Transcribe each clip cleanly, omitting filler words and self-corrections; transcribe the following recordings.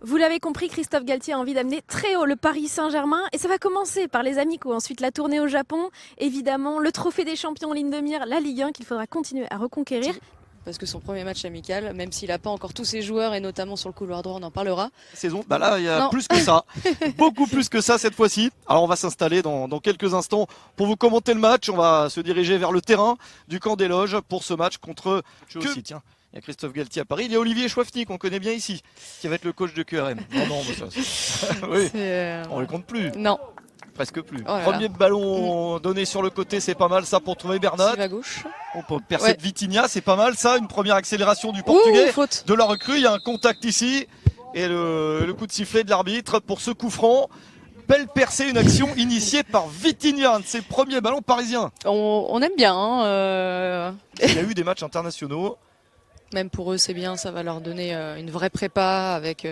Vous l'avez compris, Christophe Galtier a envie d'amener très haut le Paris Saint-Germain et ça va commencer par les amicaux, ensuite la tournée au Japon, évidemment le trophée des champions en ligne de mire, la Ligue 1 qu'il faudra continuer à reconquérir. Parce que son premier match amical, même s'il n'a pas encore tous ses joueurs et notamment sur le couloir droit, on en parlera. Saison, bah là il y a Non. plus que ça, beaucoup plus que ça cette fois-ci. Alors on va s'installer dans quelques instants pour vous commenter le match. On va se diriger vers le terrain du camp des loges pour ce match contre aussi, tiens. Il y a Christophe Galtier à Paris, il y a Olivier Chouafny qu'on connaît bien ici, qui va être le coach de QRM. Non, non, bah ça, oui, on ne compte plus. Non. Presque plus. Oh là Premier ballon donné sur le côté, c'est pas mal ça pour trouver Bernat. À gauche. On peut percer de Vitinha, c'est pas mal ça. Une première accélération du Portugais. Faute. De la recrue, il y a un contact ici. Et le coup de sifflet de l'arbitre pour ce coup franc. Belle percée, une action initiée par Vitinha, un de ses premiers ballons parisiens. On aime bien. Hein, Il y a eu des matchs internationaux. Même pour eux, c'est bien. Ça va leur donner une vraie prépa avec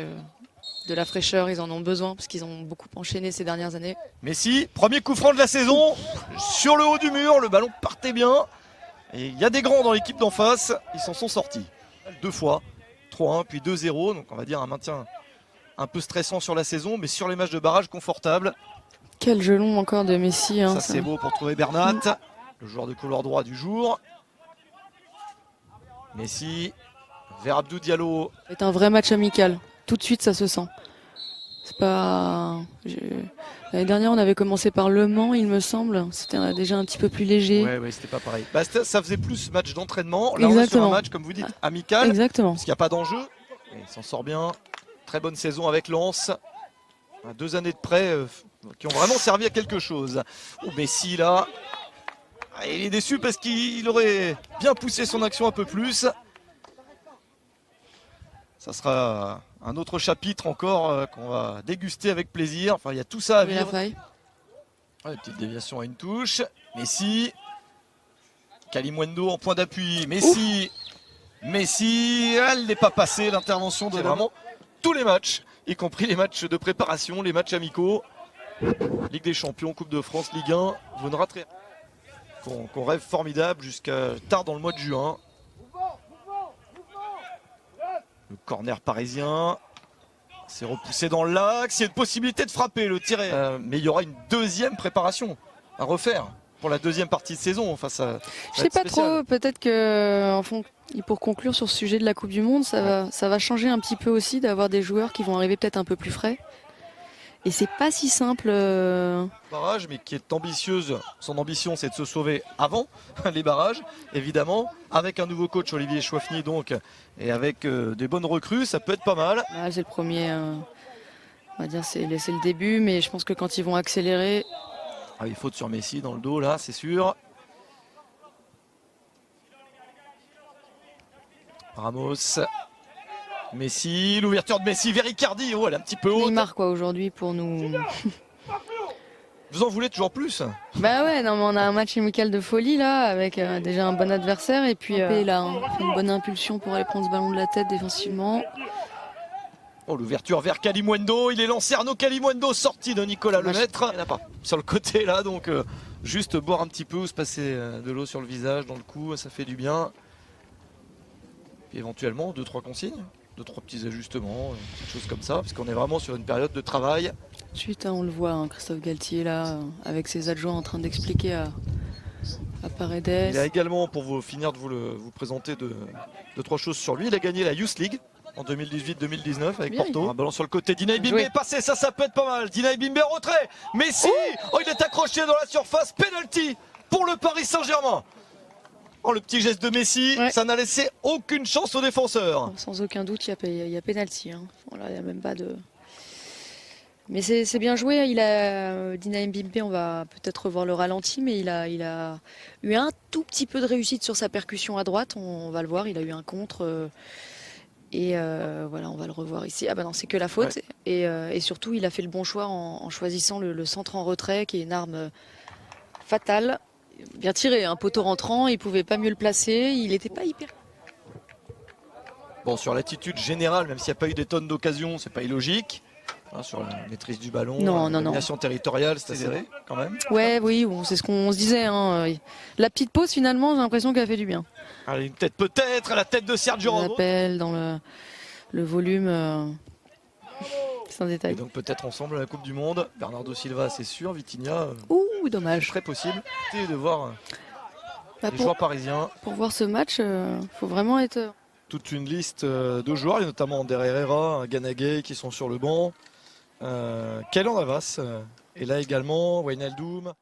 de la fraîcheur. Ils en ont besoin parce qu'ils ont beaucoup enchaîné ces dernières années. Messi, premier coup franc de la saison. Sur le haut du mur, le ballon partait bien. Et il y a des grands dans l'équipe d'en face. Ils s'en sont sortis. 2 fois. 3-1 puis 2-0. Donc on va dire un maintien un peu stressant sur la saison. Mais sur les matchs de barrage, confortable. Quel gelon encore de Messi. Hein, ça c'est beau pour trouver Bernat. Le joueur de couloir droit du jour. Messi vers Abdou Diallo. C'est un vrai match amical. Tout de suite, ça se sent. C'est pas. L'année dernière, on avait commencé par Le Mans, il me semble. C'était déjà un petit peu plus léger. Ouais, c'était pas pareil. Bah, ça faisait plus match d'entraînement. Là, on est sur un match, comme vous dites, amical. Exactement. Parce qu'il n'y a pas d'enjeu. Il s'en sort bien. Très bonne saison avec Lens. 2 années de prêt qui ont vraiment servi à quelque chose. Oh, Messi, là. Il est déçu parce qu'il aurait bien poussé son action un peu plus. Ça sera un autre chapitre encore qu'on va déguster avec plaisir. Enfin, il y a tout ça à vivre. Petite déviation à une touche. Messi. Kalimuendo en point d'appui. Messi. Messi. Elle n'est pas passée. L'intervention de vraiment tous les matchs, y compris les matchs de préparation, les matchs amicaux. Ligue des Champions, Coupe de France, Ligue 1. Vous ne raterez qu'on rêve formidable jusqu'à tard dans le mois de juin. Le corner parisien. C'est repoussé dans l'axe. Il y a une possibilité de frapper le tiré. Mais il y aura une deuxième préparation à refaire pour la deuxième partie de saison. Enfin, ça je sais pas trop. Peut-être que pour conclure sur ce sujet de la Coupe du Monde, ça va changer un petit peu aussi d'avoir des joueurs qui vont arriver peut-être un peu plus frais. Et c'est pas si simple. Barrage, mais qui est ambitieuse. Son ambition, c'est de se sauver avant les barrages, évidemment. Avec un nouveau coach, Olivier Chouafny, donc, et avec des bonnes recrues, ça peut être pas mal. C'est le premier. On va dire c'est le début, mais je pense que quand ils vont accélérer. Ah, il faute sur Messi dans le dos, là, c'est sûr. Ramos. Messi, l'ouverture de Messi vers Icardi. Oh, elle est un petit peu haute. Neymar, quoi, aujourd'hui, pour nous. Vous en voulez toujours plus? Bah ouais, non, mais on a un match amical de folie, là, avec déjà un bon adversaire. Et puis, là, une bonne impulsion pour aller prendre ce ballon de la tête défensivement. Oh, l'ouverture vers Kalimuendo. Il est lancé Arnaud Kalimuendo, sorti de Nicolas Lemaître. Il n'y en a pas sur le côté, là, donc juste boire un petit peu ou se passer de l'eau sur le visage, dans le cou, ça fait du bien. Puis éventuellement, 2-3 consignes. 2-3 petits ajustements, quelque chose comme ça, parce qu'on est vraiment sur une période de travail. Ensuite, on le voit, hein, Christophe Galtier, là, avec ses adjoints en train d'expliquer à Paredes. Il a également, pour vous finir de vous présenter 2-3 choses sur lui, il a gagné la Youth League en 2018-2019 avec Porto. Un ballon sur le côté, Dinaï Bimbe est passé, ça peut être pas mal. Dinaï Bimbe en retrait, Messi, il est accroché dans la surface, penalty pour le Paris Saint-Germain. Oh, le petit geste de Messi, ça n'a laissé aucune chance aux défenseurs. Sans aucun doute, il y a pénalty. Hein. Voilà, il n'y a même pas de... Mais c'est bien joué. Dinaï Bimbe, on va peut-être revoir le ralenti, mais il a eu un tout petit peu de réussite sur sa percussion à droite. On va le voir, il a eu un contre. Voilà, on va le revoir ici. Ah bah non, c'est que la faute. Et surtout, il a fait le bon choix en choisissant le centre en retrait, qui est une arme fatale. Bien tiré, un poteau rentrant, il pouvait pas mieux le placer, il n'était pas hyper... Bon, sur l'attitude générale, même s'il n'y a pas eu des tonnes d'occasions, c'est pas illogique. Sur la maîtrise du ballon, la domination territoriale, c'est serré quand même. Oui, c'est ce qu'on se disait. Hein. La petite pause, finalement, j'ai l'impression qu'elle a fait du bien. Allez, une tête peut-être à la tête de Sergio Ramos. L'appel dans le volume. C'est un Et détail. donc peut-être ensemble à la Coupe du Monde. Bernardo Silva, c'est sûr. Vitinha, Ouh, dommage. très possible. Et de voir Bah, les joueurs parisiens. pour voir ce match, faut vraiment être. Toute une liste de joueurs, il y a notamment Ander Herrera, Ganagay qui sont sur le banc. Kaylan Navas est là également, Wijnaldum.